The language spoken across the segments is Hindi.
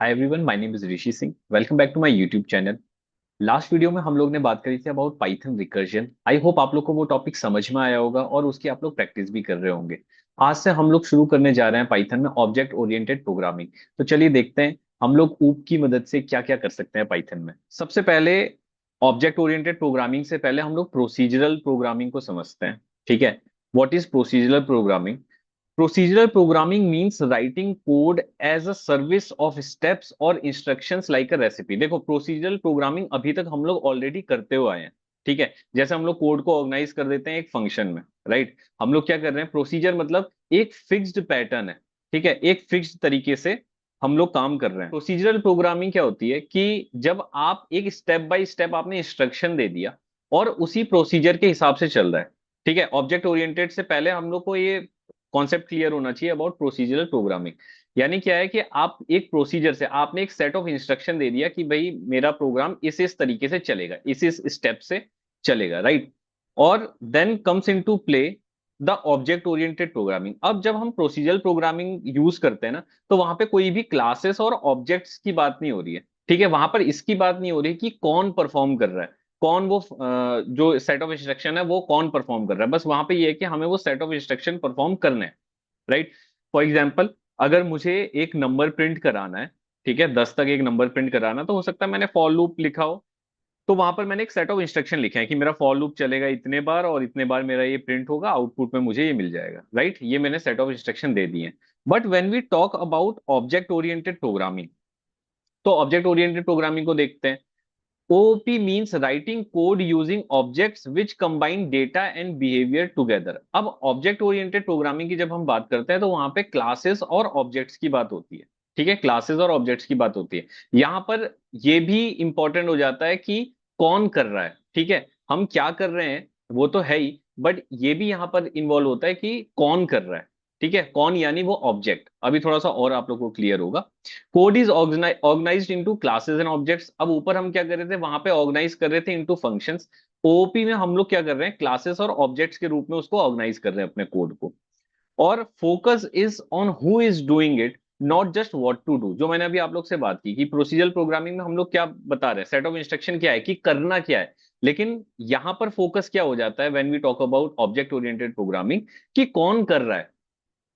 Hi everyone, my name is Rishi Singh. Welcome back to my YouTube channel. Last video में हम लोग ने बात करी थी about Python recursion. I hope आप लोग को वो टॉपिक समझ में आया होगा और उसकी आप लोग प्रैक्टिस भी कर रहे होंगे। आज से हम लोग शुरू करने जा रहे हैं पाइथन में ऑब्जेक्ट ओरिएंटेड प्रोग्रामिंग। तो चलिए देखते हैं हम लोग ऊप की मदद से क्या क्या कर सकते हैं पाइथन में। सबसे पहले ऑब्जेक्ट ओरिएंटेड प्रोग्रामिंग से पहले हम लोग प्रोसीजरल प्रोग्रामिंग को समझते हैं। ठीक है, what is procedural programming? Procedural programming means writing code as a service of steps or instructions like a recipe। देखो, प्रोसीजरल प्रोग्रामिंग अभी तक हम लोग ऑलरेडी करते हुए आए हैं। ठीक है, जैसे हम लोग कोड को ऑर्गेनाइज कर देते हैं एक फंक्शन में, राइट। हम लोग क्या कर रहे हैं, प्रोसीजर मतलब एक फिक्स्ड पैटर्न है। ठीक है, एक फिक्स्ड तरीके से हम लोग काम कर रहे हैं। प्रोसीजरल प्रोग्रामिंग क्या होती है कि जब आप एक स्टेप बाय स्टेप आपने इंस्ट्रक्शन दे दिया और उसी प्रोसीजर के हिसाब से चल रहा है। ठीक है, ऑब्जेक्ट ओरिएंटेड से पहले हम लोग को ये कॉन्सेप्ट क्लियर होना चाहिए अबाउट प्रोसीजरल प्रोग्रामिंग। यानी क्या है कि आप एक प्रोसीजर से आपने एक सेट ऑफ इंस्ट्रक्शन दे दिया कि भाई मेरा प्रोग्राम इस तरीके से चलेगा, इस स्टेप से चलेगा, राइट। और then comes into play the object oriented programming. अब जब हम प्रोसीजरल प्रोग्रामिंग यूज करते हैं ना, तो वहां पे कोई भी क्लासेस और ऑब्जेक्ट्स की बात नहीं हो रही है। ठीक है, वहां पर इसकी बात नहीं हो रही कि कौन परफॉर्म कर रहा है, कौन वो जो सेट ऑफ इंस्ट्रक्शन है वो कौन परफॉर्म कर रहा है। बस वहां पे ये है कि हमें वो सेट ऑफ इंस्ट्रक्शन परफॉर्म करना है, राइट। फॉर एग्जाम्पल, अगर मुझे एक नंबर प्रिंट कराना है, ठीक है, 10 तक एक नंबर प्रिंट कराना, तो हो सकता है मैंने फॉर लूप लिखा हो। तो वहां पर मैंने एक सेट ऑफ इंस्ट्रक्शन लिखे हैं कि मेरा फॉर लूप चलेगा इतने बार और इतने बार मेरा ये प्रिंट होगा, आउटपुट में मुझे ये मिल जाएगा, राइट। ये मैंने सेट ऑफ इंस्ट्रक्शन दे दिए हैं। But when we talk about object oriented programming, तो ऑब्जेक्ट ओरिएंटेड प्रोग्रामिंग को देखते हैं। OOP means writing code using objects which combine data and behavior together। अब ऑब्जेक्ट ओरिएंटेड प्रोग्रामिंग की जब हम बात करते हैं तो वहां पे क्लासेस और ऑब्जेक्ट्स की बात होती है। ठीक है, क्लासेस और ऑब्जेक्ट्स की बात होती है। यहां पर ये भी इंपॉर्टेंट हो जाता है कि कौन कर रहा है। ठीक है, हम क्या कर रहे हैं वो तो है ही, बट ये भी यहां पर इन्वॉल्व होता है कि कौन कर रहा है। ठीक है, कौन यानी वो ऑब्जेक्ट। अभी थोड़ा सा और आप लोग को क्लियर होगा। Code is organised into classes and objects. अब ऊपर हम क्या कर रहे थे, वहां पे ऑर्गेनाइज कर रहे थे इनटू फंक्शंस। ओओपी में हम लोग क्या कर रहे हैं, क्लासेस और ऑब्जेक्ट्स के रूप में उसको ऑर्गेनाइज कर रहे हैं अपने कोड को। और focus is on who is doing it, not just what to do. जो मैंने अभी आप लोग से बात की कि प्रोसीजरल प्रोग्रामिंग में हम लोग क्या बता रहे हैं, सेट ऑफ इंस्ट्रक्शन क्या है कि करना क्या है। लेकिन यहां पर फोकस क्या हो जाता है when we talk about object oriented programming, कि कौन कर रहा है।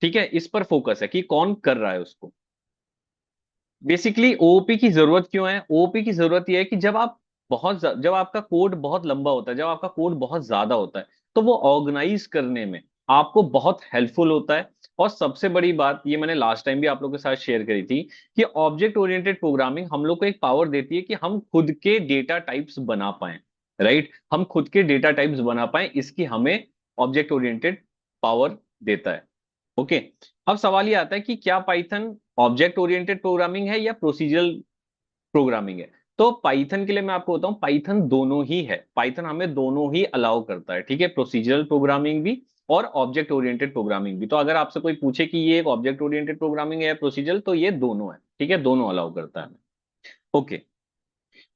ठीक है, इस पर फोकस है कि कौन कर रहा है उसको। बेसिकली ओओपी की जरूरत क्यों है? ओओपी की जरूरत यह है कि जब आपका कोड बहुत लंबा होता है, जब आपका कोड बहुत ज्यादा होता है, तो वो ऑर्गेनाइज करने में आपको बहुत हेल्पफुल होता है। और सबसे बड़ी बात ये मैंने लास्ट टाइम भी आप लोगों के साथ शेयर करी थी कि ऑब्जेक्ट ओरिएंटेड प्रोग्रामिंग हम लोग को एक पावर देती है कि हम खुद के डेटा टाइप्स बना पाए, राइट। हम खुद के डेटा टाइप्स बना पाए, इसकी हमें ऑब्जेक्ट ओरिएंटेड पावर देता है। ओके। अब सवाल ये आता है कि क्या पाइथन ऑब्जेक्ट ओरिएंटेड प्रोग्रामिंग है या प्रोसीजरल प्रोग्रामिंग है? तो पाइथन के लिए मैं आपको बताऊं, पाइथन दोनों ही है। पाइथन हमें दोनों ही अलाउ करता है। ठीक है, प्रोसीजरल प्रोग्रामिंग भी और ऑब्जेक्ट ओरिएंटेड प्रोग्रामिंग भी। तो अगर आपसे कोई पूछे कि ये एक ऑब्जेक्ट ओरिएंटेड प्रोग्रामिंग है या प्रोसीजरल, तो ये दोनों है। ठीक है, दोनों अलाउ करता है। Okay,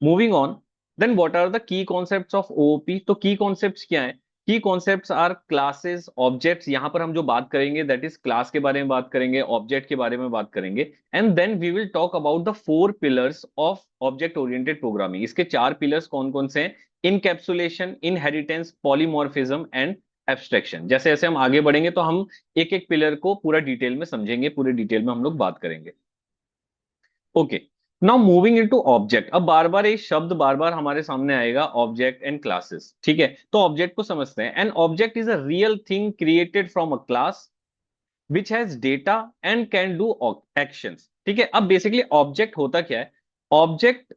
moving on. Then what are the key concepts of OOP? तो की कॉन्सेप्ट्स क्या है? की कॉन्सेप्ट्स आर क्लासेस, ऑब्जेक्ट्स। यहां पर हम जो बात करेंगे दैट इज क्लास के बारे में बात करेंगे, ऑब्जेक्ट के बारे में बात करेंगे। And then we will talk about the four pillars of object oriented programming. इसके चार पिलर्स कौन कौन से हैं? Encapsulation, inheritance, polymorphism and abstraction. जैसे जैसे हम आगे बढ़ेंगे तो हम एक एक पिलर को पूरा डिटेल में समझेंगे, पूरे डिटेल में हम लोग बात करेंगे। Okay, now moving into object. अब बार बार ये शब्द बार बार हमारे सामने आएगा, ऑब्जेक्ट एंड क्लासेस। ठीक है, तो ऑब्जेक्ट को समझते हैं। An object is a real thing created from a class which has data and can do actions. ठीक है, अब बेसिकली ऑब्जेक्ट होता क्या है? ऑब्जेक्ट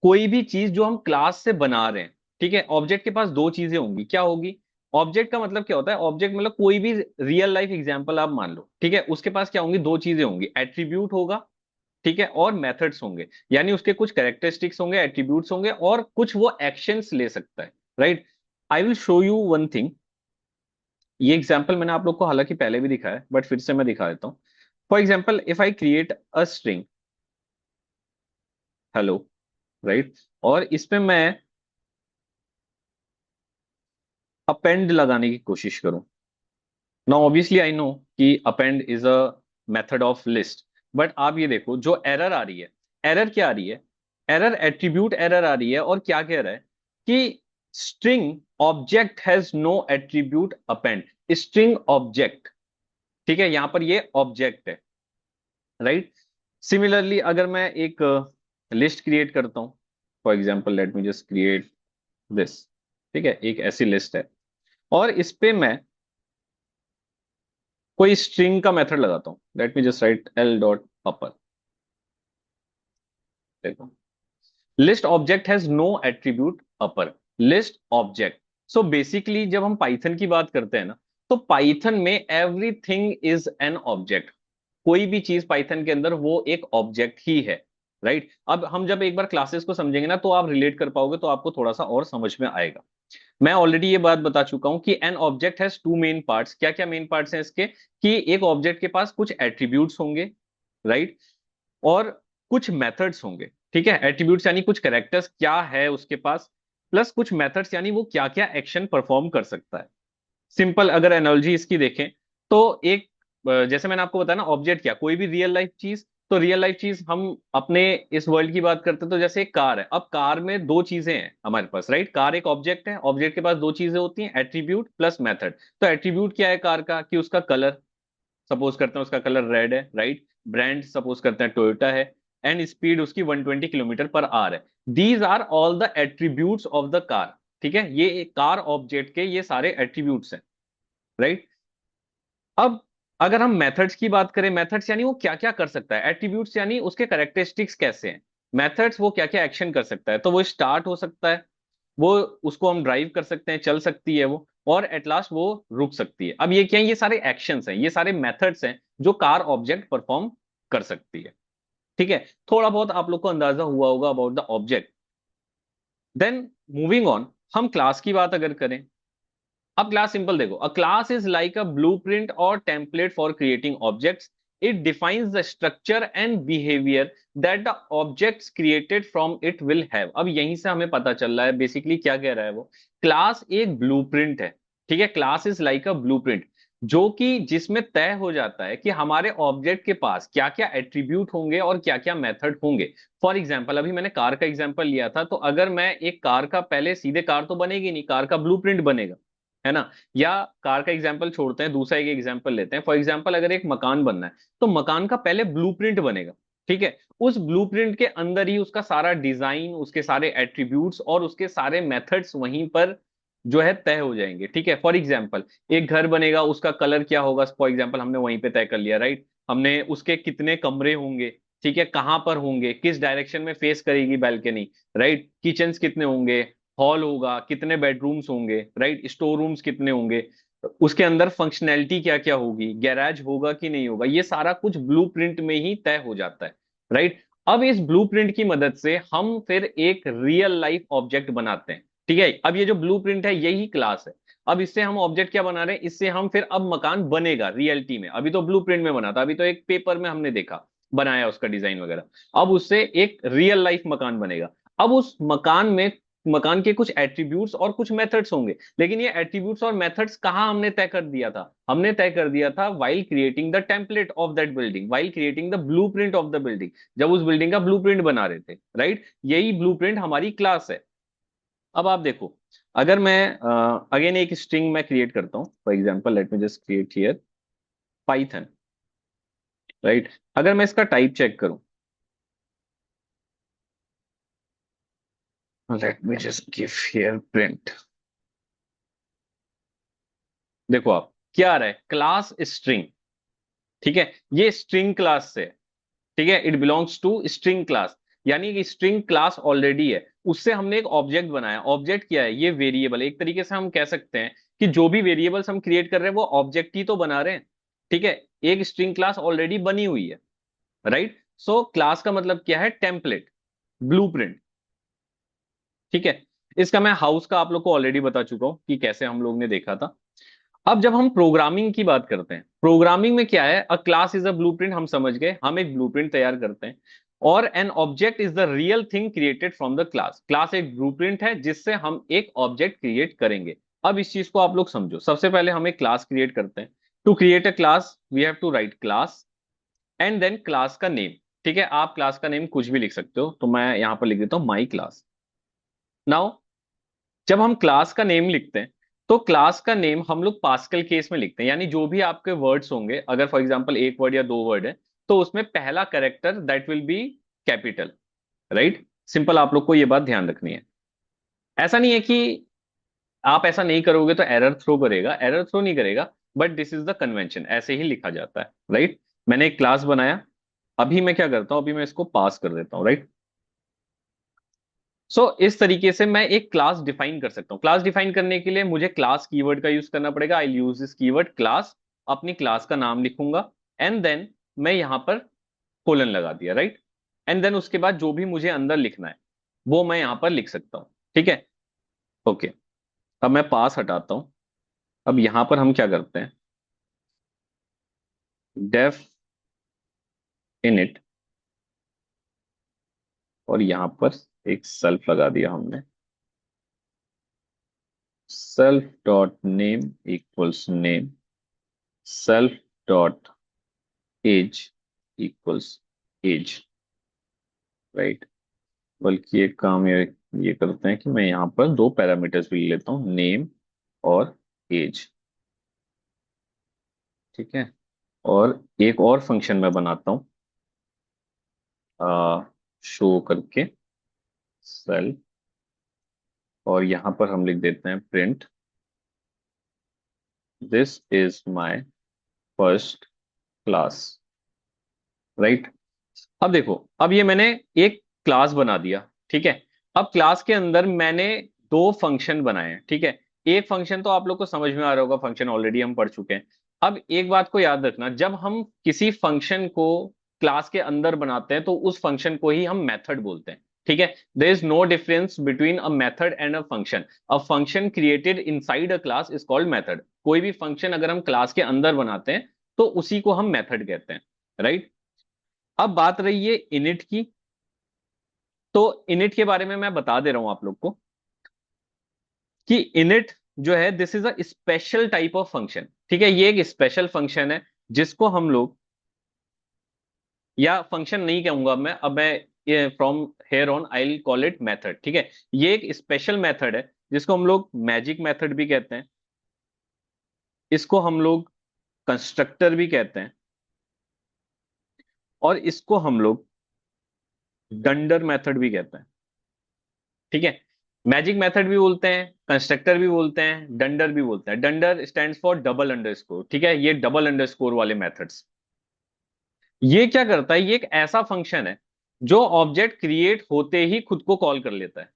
कोई भी चीज जो हम क्लास से बना रहे हैं। ठीक है, ऑब्जेक्ट के पास दो चीजें होंगी। क्या होगी? ऑब्जेक्ट का मतलब क्या होता है? ऑब्जेक्ट मतलब कोई भी रियल लाइफ एग्जांपल आप मान लो, ठीक है, उसके पास क्या होंगी? दो चीजें होंगी, एट्रीब्यूट होगा, ठीक है, और मेथड्स होंगे। यानी उसके कुछ कैरेक्टरिस्टिक्स होंगे, एट्रीब्यूट्स होंगे, और कुछ वो एक्शंस ले सकता है, right. I will show you one thing. ये एग्जांपल मैंने आप लोग को हालांकि पहले भी दिखाया है, बट फिर से मैं दिखा देता हूं। For example, if I create a string hello, right, और इसमें मैं अपेंड लगाने की कोशिश करूं। नाउ ऑब्वियसली आई नो कि append is a method of list. But आप ये देखो जो एरर आ रही है, एरर क्या आ रही है, एरर एट्रीब्यूट एरर आ रही है, और क्या कह रहा है कि string object has no attribute append, string object, ठीक है, यहां पर ये ऑब्जेक्ट है, राइट। सिमिलरली अगर मैं एक लिस्ट क्रिएट करता हूं, for example let me just create this, ठीक है, एक ऐसी लिस्ट है, और इस पे मैं कोई स्ट्रिंग का मेथड लगाता हूं, let me just write L dot upper, देखो list object has no attribute upper, list object. So basically जब हम पाइथन की बात करते हैं ना, तो पाइथन में एवरीथिंग इज एन ऑब्जेक्ट, कोई भी चीज पाइथन के अंदर वो एक ऑब्जेक्ट ही है, राइट। अब हम जब एक बार क्लासेस को समझेंगे ना तो आप रिलेट कर पाओगे, तो आपको थोड़ा सा और समझ में आएगा। मैं ऑलरेडी ये बात बता चुका हूं कि an object has two main parts, क्या क्या मेन पार्ट्स हैं इसके, कि एक ऑब्जेक्ट के पास कुछ एट्रीब्यूट्स होंगे, राइट, और कुछ मेथड्स होंगे, ठीक है, एट्रीब्यूट्स यानी कुछ कैरेक्टर्स क्या है उसके पास, प्लस कुछ मेथड्स यानी वो क्या क्या एक्शन परफॉर्म कर सकता है। सिंपल अगर एनालॉजी इसकी देखें तो एक जैसे मैंने आपको बताया ना, ऑब्जेक्ट क्या, कोई भी रियल लाइफ चीज, तो रियल लाइफ चीज हम अपने इस वर्ल्ड की बात करते हैं तो जैसे एक कार है, अब कार में दो चीजें हैं हमारे पास, राइट, कार एक ऑब्जेक्ट है, ऑब्जेक्ट के पास दो चीजें होती हैं, एट्रीब्यूट प्लस मेथड। तो एट्रीब्यूट क्या है कार का, कि उसका कलर, सपोज करते हैं उसका कलर रेड है, राइट, ब्रांड सपोज करते हैं टोयोटा है, एंड स्पीड उसकी 120 किलोमीटर पर आवर है। These are all the attributes of the car, ठीक है, ये कार ऑब्जेक्ट के ये सारे एट्रीब्यूट्स हैं, राइट। अब अगर हम मेथड्स की बात करें, मेथड्स यानी वो क्या क्या कर सकता है, एट्रीब्यूट्स यानी उसके कैरेक्टरिस्टिक्स कैसे हैं, मेथड्स वो क्या क्या एक्शन कर सकता है, तो वो स्टार्ट हो सकता है, वो उसको हम ड्राइव कर सकते हैं, चल सकती है वो, और एट लास्ट वो रुक सकती है। अब ये क्या है, ये सारे एक्शंस हैं, ये सारे मेथड्स हैं जो कार ऑब्जेक्ट परफॉर्म कर सकती है, ठीक है। थोड़ा बहुत आप लोग को अंदाजा हुआ होगा about the object. Then moving on, हम क्लास की बात अगर करें, अब क्लास सिंपल देखो, a class is like a blueprint or template for creating objects, it defines the structure and behaviour that the objects created from it will have. अब यहीं से हमें पता चल रहा है बेसिकली क्या कह रहा है वो, क्लास एक ब्लूप्रिंट है, ठीक है, class is like a blueprint, जो कि जिसमें तय हो जाता है कि हमारे ऑब्जेक्ट के पास क्या क्या एट्रीब्यूट होंगे और क्या क्या मेथड होंगे। फॉर एग्जाम्पल अभी मैंने कार का एग्जाम्पल लिया था, तो अगर मैं एक कार का, पहले सीधे कार तो बनेगी नहीं, कार का ब्लूप्रिंट बनेगा, है ना। या कार का एग्जाम्पल छोड़ते हैं, दूसरा एक एग्जाम्पल लेते हैं, फॉर एग्जाम्पल अगर एक मकान बनना है, तो मकान का पहले ब्लूप्रिंट बनेगा, ठीक है, उस ब्लूप्रिंट के अंदर ही उसका सारा डिजाइन, उसके सारे एट्रीब्यूट्स और उसके सारे मेथड्स वहीं पर जो है तय हो जाएंगे, ठीक है। फॉर एग्जाम्पल एक घर बनेगा, उसका कलर क्या होगा, फॉर एग्जाम्पल हमने वहीं पे तय कर लिया, राइट, हमने उसके कितने कमरे होंगे, ठीक है, कहां पर होंगे, किस डायरेक्शन में फेस करेगी बैल्कनी, राइट, किचन्स कितने होंगे, हॉल होगा, कितने बेडरूम्स होंगे, राइट, स्टोर रूम्स कितने होंगे, उसके अंदर फंक्शनैलिटी क्या क्या होगी, गैराज होगा कि नहीं होगा, ये सारा कुछ ब्लूप्रिंट में ही तय हो जाता है, राइट। अब इस ब्लूप्रिंट की मदद से हम फिर एक रियल लाइफ ऑब्जेक्ट बनाते हैं, ठीक है। अब ये जो ब्लूप्रिंट है यही क्लास है। अब इससे हम ऑब्जेक्ट क्या बना रहे हैं, इससे हम फिर अब मकान बनेगा रियलिटी में, अभी तो ब्लूप्रिंट में बना था, अभी तो एक पेपर में हमने देखा, बनाया उसका डिजाइन वगैरह, अब उससे एक रियल लाइफ मकान बनेगा। अब उस मकान में, मकान के कुछ एट्रीब्यूट्स और कुछ मेथड्स होंगे, लेकिन ये एट्रीब्यूट्स और मेथड्स कहाँ हमने तय कर दिया था, हमने तय कर दिया था while creating the template of that building, while creating the blueprint of the building, जब उस बिल्डिंग का ब्लूप्रिंट बना रहे थे, राइट, यही ब्लूप्रिंट हमारी क्लास है। अब आप देखो, अगर मैं अगेन एक स्ट्रिंग मैं क्रिएट करता हूं, for example let me just create here Python, right, अगर मैं इसका टाइप चेक करूं, late me just give here print, देखो आप क्या आ रहा है, क्लास स्ट्रिंग, ठीक है, ये स्ट्रिंग क्लास से है, ठीक है, it belongs to string class, यानी कि स्ट्रिंग क्लास ऑलरेडी है, उससे हमने एक ऑब्जेक्ट बनाया, ऑब्जेक्ट क्या है, ये वेरिएबल, एक तरीके से हम कह सकते हैं कि जो भी वेरिएबल्स हम क्रिएट कर रहे हैं वो ऑब्जेक्ट ही तो बना रहे हैं, ठीक है, एक स्ट्रिंग क्लास ऑलरेडी बनी हुई है, राइट। सो क्लास का मतलब क्या है, टेम्पलेट, ब्लूप्रिंट, ठीक है। इसका मैं हाउस का आप लोग को ऑलरेडी बता चुका हूं कि कैसे हम लोग ने देखा था। अब जब हम प्रोग्रामिंग की बात करते हैं, प्रोग्रामिंग में क्या है, अ क्लास इज अ ब्लूप्रिंट, हम समझ गए, हम एक ब्लूप्रिंट तैयार करते हैं, और an object is the real thing created from the class, class एक ब्लूप्रिंट है जिससे हम एक ऑब्जेक्ट क्रिएट करेंगे। अब इस चीज को आप लोग समझो, सबसे पहले हम एक क्लास क्रिएट करते हैं, to create a class we have to write class, and then class का नेम। ठीक है, आप क्लास का नेम कुछ भी लिख सकते हो, तो मैं यहां पर लिख देता हूं माई क्लास। नाउ जब हम क्लास का नेम लिखते हैं, तो क्लास का नेम हम लोग पास्कल केस में लिखते हैं, यानी जो भी आपके वर्ड्स होंगे, अगर फॉर एग्जांपल एक वर्ड या दो वर्ड है, तो उसमें पहला character that will be capital. Right, simple, आप लोग को ये बात ध्यान रखनी है। ऐसा नहीं है कि आप ऐसा नहीं करोगे तो एरर थ्रो करेगा, एरर थ्रो नहीं करेगा, but this is the convention, ऐसे ही लिखा जाता है। राइट, मैंने एक क्लास बनाया, अभी मैं क्या करता हूं, अभी मैं इसको पास कर देता हूं। राइट, सो इस तरीके से मैं एक क्लास डिफाइन कर सकता हूँ। क्लास डिफाइन करने के लिए मुझे क्लास कीवर्ड का यूज करना पड़ेगा। आई यूज दिस कीवर्ड क्लास, अपनी क्लास का नाम लिखूंगा, एंड देन मैं यहां पर कोलन लगा दिया। राइट, एंड देन उसके बाद जो भी मुझे अंदर लिखना है वो मैं यहां पर लिख सकता हूं। ठीक है, ओके। अब मैं पास हटाता हूं। अब यहां पर हम क्या करते हैं, डेफ इनिट, और यहां पर एक सेल्फ लगा दिया हमने। Self dot name equals name, self dot age equals age. Right, बल्कि एक काम ये करते हैं कि मैं यहाँ पर दो पैरामीटर्स भी ले लेता हूँ, नेम और एज। ठीक है, और एक और फंक्शन मैं बनाता हूँ शो करके सेल्फ, और यहाँ पर हम लिख देते हैं print this is my first class. Right, अब देखो, अब ये मैंने एक क्लास बना दिया। ठीक है, अब क्लास के अंदर मैंने दो फंक्शन बनाए हैं। ठीक है, एक फंक्शन तो आप लोग को समझ में आ रहा होगा, फंक्शन ऑलरेडी हम पढ़ चुके हैं। अब एक बात को याद रखना, जब हम किसी फंक्शन को क्लास के अंदर बनाते हैं तो उस फंक्शन को ही हम मेथड बोलते हैं। ठीक है, there is no difference between a method and a function. A function created inside a class is called method. कोई भी फंक्शन अगर हम क्लास के अंदर बनाते हैं तो उसी को हम मेथड कहते हैं। राइट, अब बात रही है इनिट की, तो इनिट के बारे में मैं बता दे रहा हूं आप लोग को कि इनिट जो है this is a special type of function. ठीक है, ये एक स्पेशल फंक्शन है जिसको हम लोग, या फंक्शन नहीं कहूंगा मैं, अब मैं from here on I will call it method. ठीक है, ये एक स्पेशल मेथड है जिसको हम लोग मैजिक मेथड भी कहते हैं, इसको हम लोग कंस्ट्रक्टर भी कहते हैं, और इसको हम लोग डंडर मेथड भी कहते हैं। ठीक है, मैजिक मेथड भी बोलते हैं, कंस्ट्रक्टर भी बोलते हैं, डंडर भी बोलते हैं। डंडर स्टैंड्स फॉर डबल अंडरस्कोर। ठीक है, ये डबल अंडरस्कोर वाले मेथड्स, ये क्या करता है, ये एक ऐसा फंक्शन है जो ऑब्जेक्ट क्रिएट होते ही खुद को कॉल कर लेता है।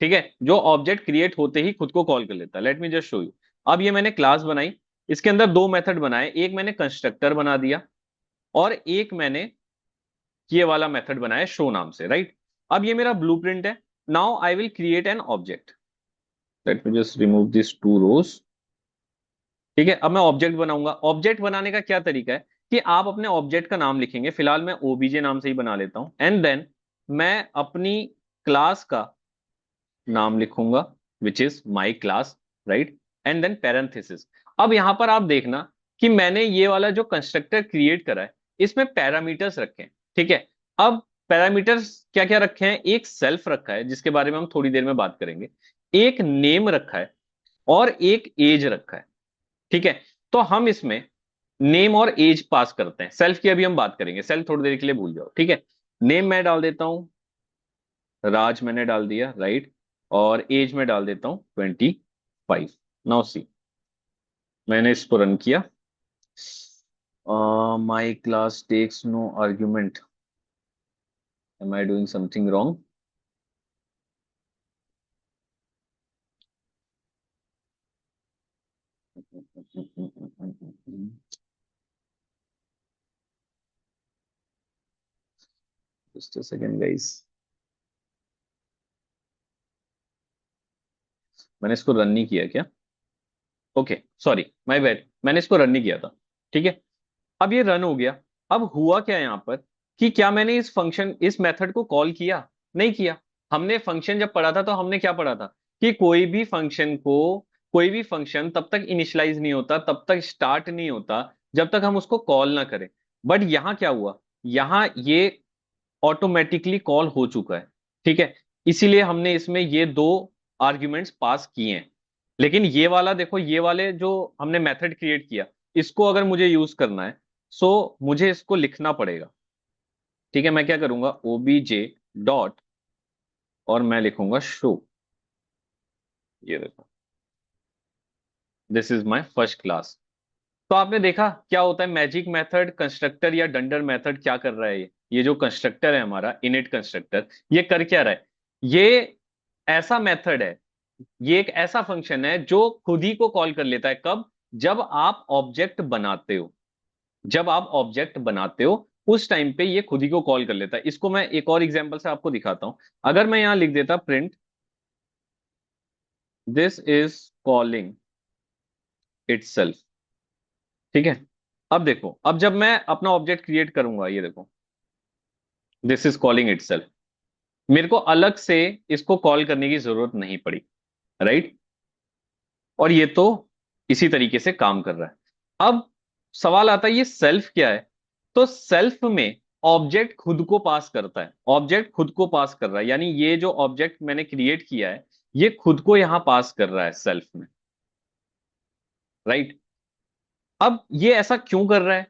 ठीक है, जो ऑब्जेक्ट क्रिएट होते ही खुद को कॉल कर लेता है। Late me just show you. अब ये मैंने क्लास बनाई, इसके अंदर दो मेथड बनाए, एक मैंने कंस्ट्रक्टर बना दिया और एक मैंने ये वाला मेथड बनाया शो नाम से। राइट, अब ये मेरा ब्लूप्रिंट है। Now I will create an object. Let me just remove this two rows. ठीक है, अब मैं ऑब्जेक्ट बनाऊंगा। ऑब्जेक्ट बनाने का क्या तरीका है कि आप अपने ऑब्जेक्ट का नाम लिखेंगे, फिलहाल मैं ओबीजे नाम से ही बना लेता हूं, एंड देन मैं अपनी क्लास का नाम लिखूंगा which is my class. Right, and then parenthesis. अब यहां पर आप देखना कि मैंने ये वाला जो कंस्ट्रक्टर क्रिएट करा है इसमें पैरामीटर्स रखे हैं। ठीक है, अब पैरामीटर्स क्या क्या रखे हैं, एक सेल्फ रखा है जिसके बारे में हम थोड़ी देर में बात करेंगे, एक नेम रखा है, और एक एज रखा है। ठीक है, तो हम इसमें नेम और एज पास करते हैं। सेल्फ की अभी हम बात करेंगे, सेल्फ थोड़ी देर के लिए भूल जाओ। ठीक है, नेम मैं डाल देता हूं, राज मैंने डाल दिया। राइट, और एज में डाल देता हूं 25। नाउ सी, मैंने इसको रन किया। My class takes no argument, am I doing something wrong? Just a second guys, मैंने इसको रन नहीं किया क्या? ओके, सॉरी, माय बैड, मैंने इसको रन नहीं किया था। ठीक है, अब ये रन हो गया। अब हुआ क्या यहां पर कि क्या मैंने इस फंक्शन, इस मेथड को कॉल किया? नहीं किया। हमने फंक्शन जब पढ़ा था तो हमने क्या पढ़ा था कि कोई भी फंक्शन तब तक इनिशियलाइज नहीं होता, तब तक स्टार्ट नहीं होता जब तक हम उसको कॉल ना करें। बट यहां क्या हुआ, यहां ये ऑटोमेटिकली कॉल हो चुका है, ठीक है। इसीलिए हमने इसमें ये दो आर्ग्यूमेंट्स पास किए हैं। लेकिन ये वाला देखो, ये वाले जो हमने मेथड क्रिएट किया, इसको अगर मुझे यूज करना है, सो मुझे इसको लिखना पड़ेगा, ठीक है। मैं क्या करूंगा, ओबीजे डॉट, और मैं लिखूंगा शो। ये देखो, this is my first class. तो आपने देखा क्या होता है, मैजिक मेथड, कंस्ट्रक्टर या डंडर मेथड क्या कर रहा है, ये जो कंस्ट्रक्टर है हमारा इनिट कंस्ट्रक्टर, ये कर क्या रहा है, ये ऐसा मेथड है, ये एक ऐसा फंक्शन है जो खुद ही को कॉल कर लेता है। कब? जब आप ऑब्जेक्ट बनाते हो, जब आप ऑब्जेक्ट बनाते हो उस टाइम पे ये खुद ही को कॉल कर लेता है। इसको मैं एक और एग्जांपल से आपको दिखाता हूं। अगर मैं यहां लिख देता print this is calling itself, ठीक है। अब देखो, अब जब मैं अपना ऑब्जेक्ट क्रिएट करूंगा, ये देखो, दिस इज कॉलिंग इटसेल्फ, मेरे को अलग से इसको कॉल करने की जरूरत नहीं पड़ी, राइट। और ये तो इसी तरीके से काम कर रहा है। अब सवाल आता है ये सेल्फ क्या है। तो सेल्फ में ऑब्जेक्ट खुद को पास करता है, ऑब्जेक्ट खुद को पास कर रहा है, यानी ये जो ऑब्जेक्ट मैंने क्रिएट किया है, ये खुद को यहां पास कर रहा है सेल्फ में, राइट। अब ये ऐसा क्यों कर रहा है?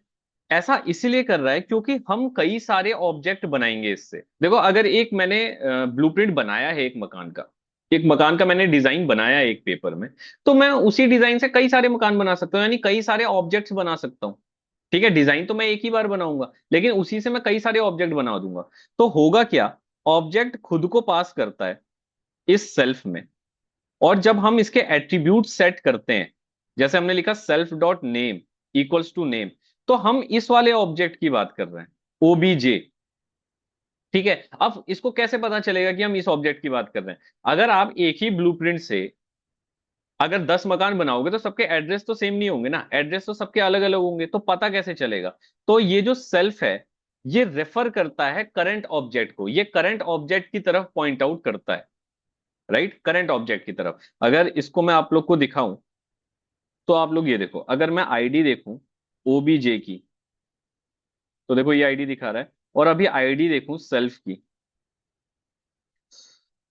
ऐसा इसलिए कर रहा है क्योंकि हम कई सारे ऑब्जेक्ट बनाएंगे इससे। देखो, अगर एक मैंने ब्लूप्रिंट बनाया है एक मकान का, एक मकान का मैंने डिजाइन बनाया है एक पेपर में, तो मैं उसी डिजाइन से कई सारे मकान बना सकता हूँ, यानी कई सारे ऑब्जेक्ट्स बना सकता हूँ, ठीक है। डिजाइन तो मैं एक ही बार बनाऊंगा, लेकिन उसी से मैं कई सारे ऑब्जेक्ट बना दूंगा। तो होगा क्या, ऑब्जेक्ट खुद को पास करता है इस सेल्फ में, और जब हम इसके एट्रीब्यूट सेट करते हैं, जैसे हमने लिखा self dot name equals to name, तो हम इस वाले ऑब्जेक्ट की बात कर रहे हैं, ओबीजे, ठीक है। अब इसको कैसे पता चलेगा कि हम इस ऑब्जेक्ट की बात कर रहे हैं? अगर आप एक ही ब्लूप्रिंट से अगर 10 मकान बनाओगे तो सबके एड्रेस तो सेम नहीं होंगे ना, एड्रेस तो सबके अलग अलग होंगे, तो पता कैसे चलेगा? तो ये जो सेल्फ है, ये रेफर करता है करंट ऑब्जेक्ट को, ये करंट ऑब्जेक्ट की तरफ पॉइंट आउट करता है, राइट, करंट ऑब्जेक्ट की तरफ। अगर इसको मैं आप लोग को दिखाऊं, तो आप लोग ये देखो, अगर मैं आईडी देखूं ओबीजे की, तो देखो ये आईडी दिखा रहा है। और अभी आईडी देखूं सेल्फ की,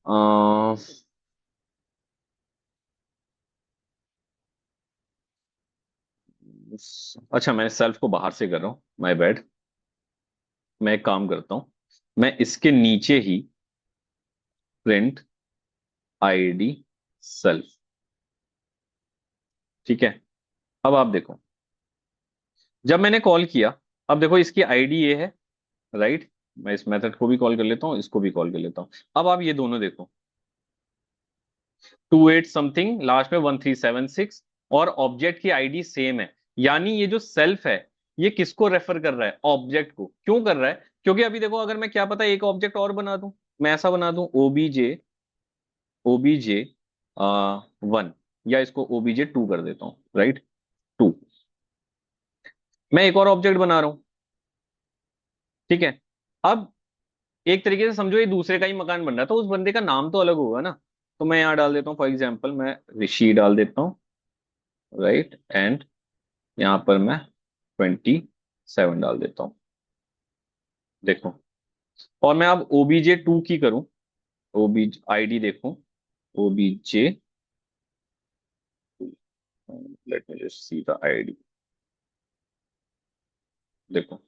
अ, अच्छा, मैं सेल्फ को बाहर से कर रहा हूँ, माय बैड। मैं एक काम करता हूँ, मैं इसके नीचे ही प्रिंट आईडी सेल्फ, ठीक है। अब आप देखो, जब मैंने कॉल किया, अब देखो इसकी आईडी ये है, राइट। मैं इस मेथड को भी कॉल कर लेता हूँ, इसको भी कॉल कर लेता हूँ। अब आप ये दोनों देखो, 28 समथिंग, लास्ट में 1376, और ऑब्जेक्ट की आईडी सेम है। यानी ये जो सेल्फ है, ये किसको रेफर कर रहा है? ऑब्जेक्ट को। क्यों कर रहा है? क्योंकि अभी देखो, अगर मैं क्या पता एक ऑब्जेक्ट और बना दूं, मैं ऐसा बना दूं ओबीजे, ओबीजे 1, या इसको ओबीजे 2 कर देता हूं, राइट, 2। मैं एक और ऑब्जेक्ट बना रहा हूं, ठीक है। अब एक तरीके से समझो ये दूसरे का ही मकान बन रहा है, तो उस बंदे का नाम तो अलग होगा ना। तो मैं यहाँ डाल देता हूँ, फॉर एग्जाम्पल मैं ऋषि डाल देता हूँ, राइट, एंड यहाँ पर मैं 27 डाल देता हूँ, देखो। और मैं अब ओबीजे 2 की करूँ, ओबीज आईडी देखो, OBJ, late me just see the ID, देखो,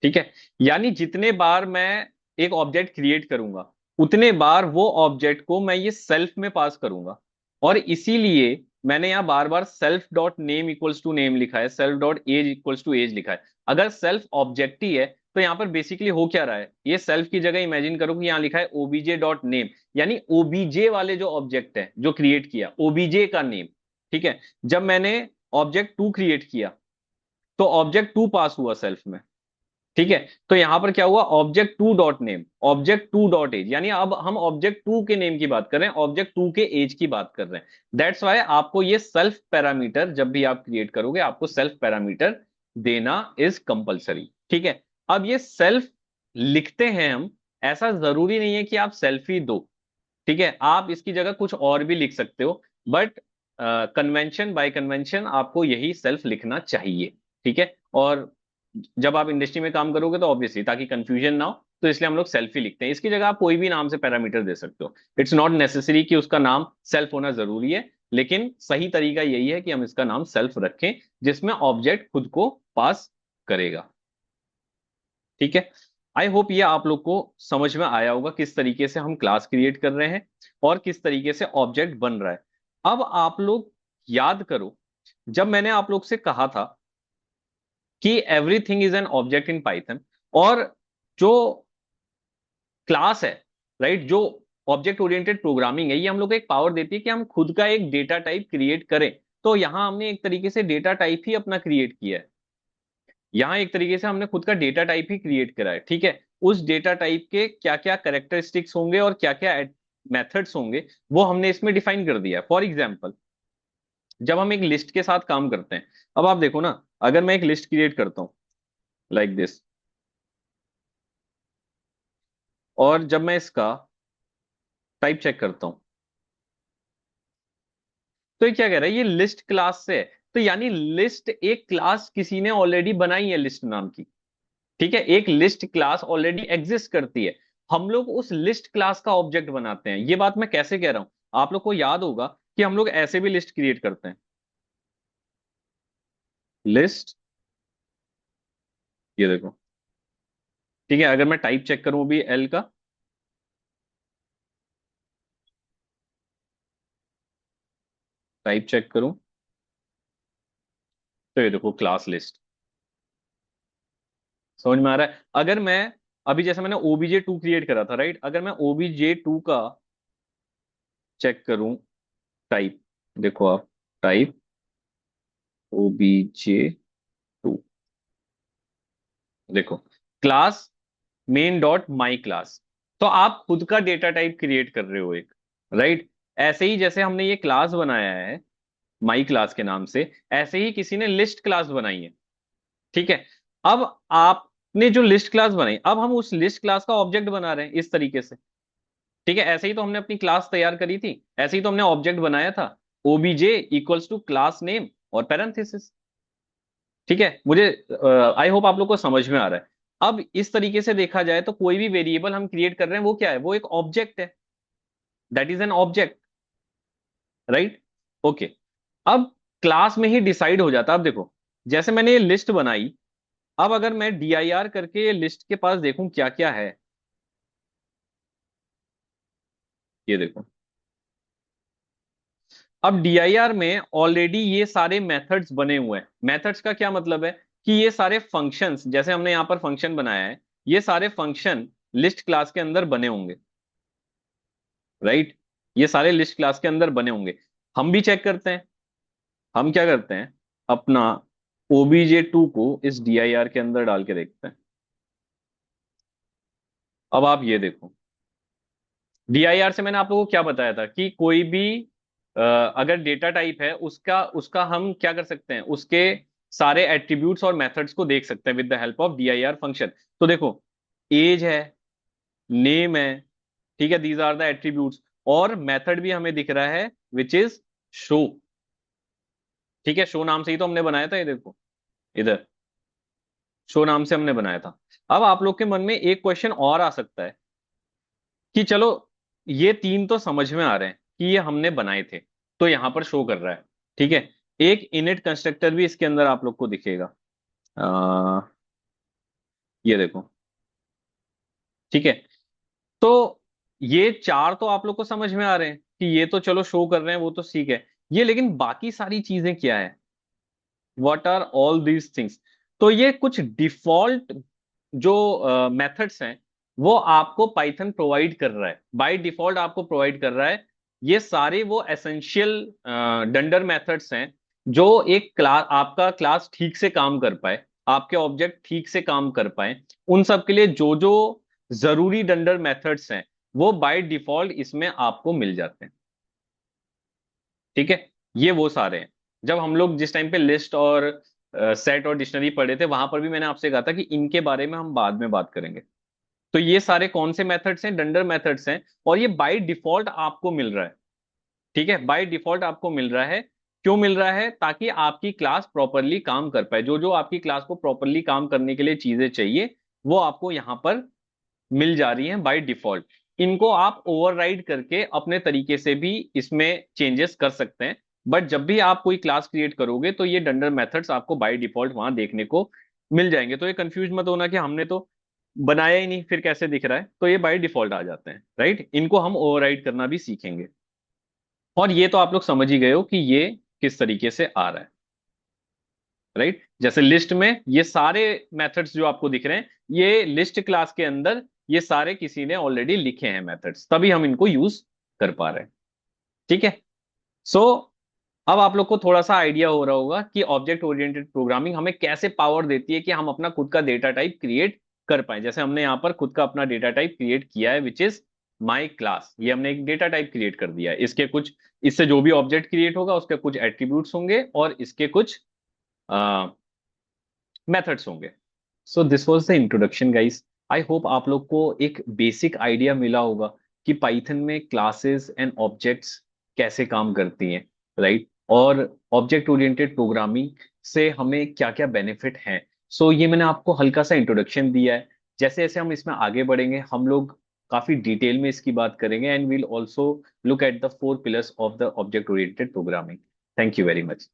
ठीक है। यानी जितने बार मैं एक ऑब्जेक्ट क्रिएट करूंगा, उतने बार वो ऑब्जेक्ट को मैं ये सेल्फ में पास करूंगा। और इसीलिए मैंने यहां बार बार self dot name equals to name लिखा है, self dot age equals to age लिखा है। अगर सेल्फ ऑब्जेक्ट ही है, तो यहाँ पर बेसिकली हो क्या रहा है, ये सेल्फ की जगह इमेजिन करो कि यहाँ लिखा है ओबीजे डॉट नेम, यानी ओबीजे वाले जो ऑब्जेक्ट है जो क्रिएट किया, ओबीजे का नेम, ठीक है। जब मैंने ऑब्जेक्ट 2 क्रिएट किया, तो ऑब्जेक्ट 2 पास हुआ सेल्फ में, ठीक है। तो यहां पर क्या हुआ, object 2 dot name, object 2 dot age, यानी अब हम ऑब्जेक्ट 2 के नेम की बात कर रहे हैं, ऑब्जेक्ट 2 के एज की बात कर रहे हैं। दैट्स वाई आपको ये सेल्फ पैरामीटर जब भी आप क्रिएट करोगे, आपको सेल्फ पैरामीटर देना इज कंपलसरी, ठीक है। अब ये सेल्फ लिखते हैं हम, ऐसा जरूरी नहीं है कि आप सेल्फ ही दो, ठीक है। आप इसकी जगह कुछ और भी लिख सकते हो, बट कन्वेंशन बाय कन्वेंशन आपको यही सेल्फ लिखना चाहिए, ठीक है। और जब आप इंडस्ट्री में काम करोगे तो ऑब्वियसली ताकि कंफ्यूजन ना हो, तो इसलिए हम लोग सेल्फ ही लिखते हैं। इसकी जगह आप कोई भी नाम से पैरामीटर दे सकते हो, इट्स नॉट नेसेसरी कि उसका नाम सेल्फ होना जरूरी है, लेकिन सही तरीका यही है कि हम इसका नाम सेल्फ रखें जिसमें ऑब्जेक्ट खुद को पास करेगा, ठीक है। आई होप ये आप लोग को समझ में आया होगा किस तरीके से हम क्लास क्रिएट कर रहे हैं और किस तरीके से ऑब्जेक्ट बन रहा है। अब आप लोग याद करो, जब मैंने आप लोग से कहा था कि everything is an object in Python, और जो क्लास है, राइट, जो ऑब्जेक्ट ओरिएंटेड प्रोग्रामिंग है, ये हम लोग को एक पावर देती है कि हम खुद का एक डेटा टाइप क्रिएट करें। तो यहां हमने एक तरीके से डेटा टाइप ही अपना क्रिएट किया है। यहां एक तरीके से हमने खुद का डेटा टाइप ही क्रिएट करा है, ठीक है। उस डेटा टाइप के क्या क्या करेक्टरिस्टिक्स होंगे और क्या क्या मेथड्स होंगे वो हमने इसमें डिफाइन कर दिया है। फॉर एग्जाम्पल, जब हम एक लिस्ट के साथ काम करते हैं, अब आप देखो ना, अगर मैं एक लिस्ट क्रिएट करता हूं लाइक दिस, और जब मैं इसका टाइप चेक करता हूं, तो ये क्या कह रहा है, ये लिस्ट क्लास से है। तो यानी लिस्ट एक क्लास किसी ने ऑलरेडी बनाई है लिस्ट नाम की, ठीक है। एक लिस्ट क्लास ऑलरेडी एग्जिस्ट करती है, हम लोग उस लिस्ट क्लास का ऑब्जेक्ट बनाते हैं। ये बात मैं कैसे कह रहा हूं, आप लोग को याद होगा कि हम लोग ऐसे भी लिस्ट क्रिएट करते हैं, लिस्ट, ये देखो, ठीक है। अगर मैं टाइप चेक करूं भी एल का, टाइप चेक करूं, तो ये देखो क्लास लिस्ट, समझ में आ रहा है। अगर मैं अभी जैसे मैंने OBJ2 क्रिएट करा था, राइट, अगर मैं OBJ2 का चेक करूं टाइप, देखो आप, टाइप OBJ2, देखो class main dot my class, तो आप खुद का डेटा टाइप क्रिएट कर रहे हो एक, राइट। ऐसे ही जैसे हमने ये क्लास बनाया है माई क्लास के नाम से, ऐसे ही किसी ने लिस्ट क्लास बनाई है, ठीक है। अब आपने जो लिस्ट क्लास बनाई, अब हम उस लिस्ट क्लास का ऑब्जेक्ट बना रहे हैं इस तरीके से, ठीक है। ऐसे ही तो हमने अपनी क्लास तैयार करी थी, ऐसे ही तो हमने ऑब्जेक्ट बनाया था, OBJ equals to class name और पैरेंथेसिस, ठीक है। मुझे आई होप आप लोग को समझ में आ रहा है। अब इस तरीके से देखा जाए तो कोई भी वेरिएबल हम क्रिएट कर रहे हैं वो क्या है, वो एक ऑब्जेक्ट है, that is an object, right, okay. अब क्लास में ही डिसाइड हो जाता है। अब देखो, जैसे मैंने ये लिस्ट बनाई, अब अगर मैं DIR करके ये लिस्ट के पास देखूं क्या क्या है, ये देखो, अब DIR में ऑलरेडी ये सारे मेथड्स बने हुए हैं। मेथड्स का क्या मतलब है कि ये सारे फंक्शंस, जैसे हमने यहाँ पर फंक्शन बनाया है, ये सारे फंक्शन लिस्ट क्लास के अंदर बने होंगे, राइट। ये सारे लिस्ट क्लास के अंदर बने होंगे। हम भी चेक करते हैं, हम क्या करते हैं, अपना OBJ2 को इस DIR के अंदर डाल के देखते हैं। अब आप ये देखो, DIR से मैंने आप लोगों को क्या बताया था कि कोई भी अगर डेटा टाइप है, उसका उसका हम क्या कर सकते हैं, उसके सारे एट्रीब्यूट्स और मेथड्स को देख सकते हैं with the help of DIR function. तो देखो, एज है, नेम है, ठीक है, दीज आर द एट्रीब्यूट्स, और मेथड भी हमें दिख रहा है विच इज शो, ठीक है। शो नाम से ही तो हमने बनाया था, ये देखो इधर, शो नाम से हमने बनाया था। अब आप लोग के मन में एक क्वेश्चन और आ सकता है कि चलो, ये तीन तो समझ में आ रहे हैं कि ये हमने बनाए थे, तो यहां पर शो कर रहा है, ठीक है। एक इनिट कंस्ट्रक्टर भी इसके अंदर आप लोग को दिखेगा, आ, ये देखो, ठीक है। तो ये चार तो आप लोग को समझ में आ रहे हैं कि ये तो चलो शो कर रहे हैं, वो तो ठीक है। ये लेकिन बाकी सारी चीजें क्या है, what are all these things, तो ये कुछ डिफॉल्ट जो मेथड्स हैं वो आपको पाइथन प्रोवाइड कर रहा है, बाय डिफॉल्ट आपको प्रोवाइड कर रहा है। ये सारे वो एसेंशियल डंडर मेथड्स हैं जो एक क्लास, आपका क्लास ठीक से काम कर पाए, आपके ऑब्जेक्ट ठीक से काम कर पाए, उन सब के लिए जो जो जरूरी डंडर मेथड्स हैं वो बाय डिफॉल्ट इसमें आपको मिल जाते हैं, ठीक है। ये वो सारे हैं। जब हम लोग जिस टाइम पे लिस्ट और सेट और डिक्शनरी पढ़े थे, वहां पर भी मैंने आपसे कहा था कि इनके बारे में हम बाद में बात करेंगे। तो ये सारे कौन से मेथड्स हैं, डंडर मेथड्स हैं, और ये बाय डिफॉल्ट आपको मिल रहा है, ठीक है, बाय डिफॉल्ट आपको मिल रहा है। क्यों मिल रहा है? ताकि आपकी क्लास प्रॉपरली काम कर पाए। जो जो आपकी क्लास को प्रॉपरली काम करने के लिए चीजें चाहिए वो आपको यहाँ पर मिल जा रही हैं बाय डिफॉल्ट। इनको आप ओवरराइड करके अपने तरीके से भी इसमें चेंजेस कर सकते हैं। बट जब भी आप कोई क्लास क्रिएट करोगे तो ये डंडर मेथड्स आपको बाय डिफॉल्ट वहां देखने को मिल जाएंगे। तो ये कंफ्यूज मत होना कि हमने तो बनाया ही नहीं फिर कैसे दिख रहा है। तो ये बाय डिफॉल्ट आ जाते हैं, राइट। इनको हम ओवरराइड करना भी सीखेंगे। और ये तो आप लोग समझ ही गए हो कि ये किस तरीके से आ रहा है, राइट। जैसे लिस्ट में ये सारे मेथड्स जो आपको दिख रहे हैं, ये लिस्ट क्लास के अंदर ये सारे किसी ने ऑलरेडी लिखे हैं मेथड्स, तभी हम इनको यूज कर पा रहे हैं। ठीक है। सो अब आप लोग को थोड़ा सा आइडिया हो रहा होगा कि ऑब्जेक्ट ओरिएंटेड प्रोग्रामिंग हमें कैसे पावर देती है कि हम अपना खुद का डेटा टाइप क्रिएट कर पाए। जैसे हमने यहाँ पर खुद का अपना डेटा टाइप क्रिएट किया है, विच इज माई क्लास। ये हमने एक डेटा टाइप क्रिएट कर दिया है। इसके कुछ, इससे जो भी ऑब्जेक्ट क्रिएट होगा उसके कुछ एट्रीब्यूट्स होंगे और इसके कुछ मेथड्स होंगे। So this was the introduction guys. I hope आप लोग को एक बेसिक आइडिया मिला होगा कि पाइथन में क्लासेस एंड ऑब्जेक्ट्स कैसे काम करती हैं, राइट। और ऑब्जेक्ट ओरिएंटेड प्रोग्रामिंग से हमें क्या क्या बेनिफिट हैं। सो ये मैंने आपको हल्का सा इंट्रोडक्शन दिया है। जैसे जैसे हम इसमें आगे बढ़ेंगे हम लोग काफी डिटेल में इसकी बात करेंगे and will also look at the 4 pillars of the object oriented programming. Thank you very much.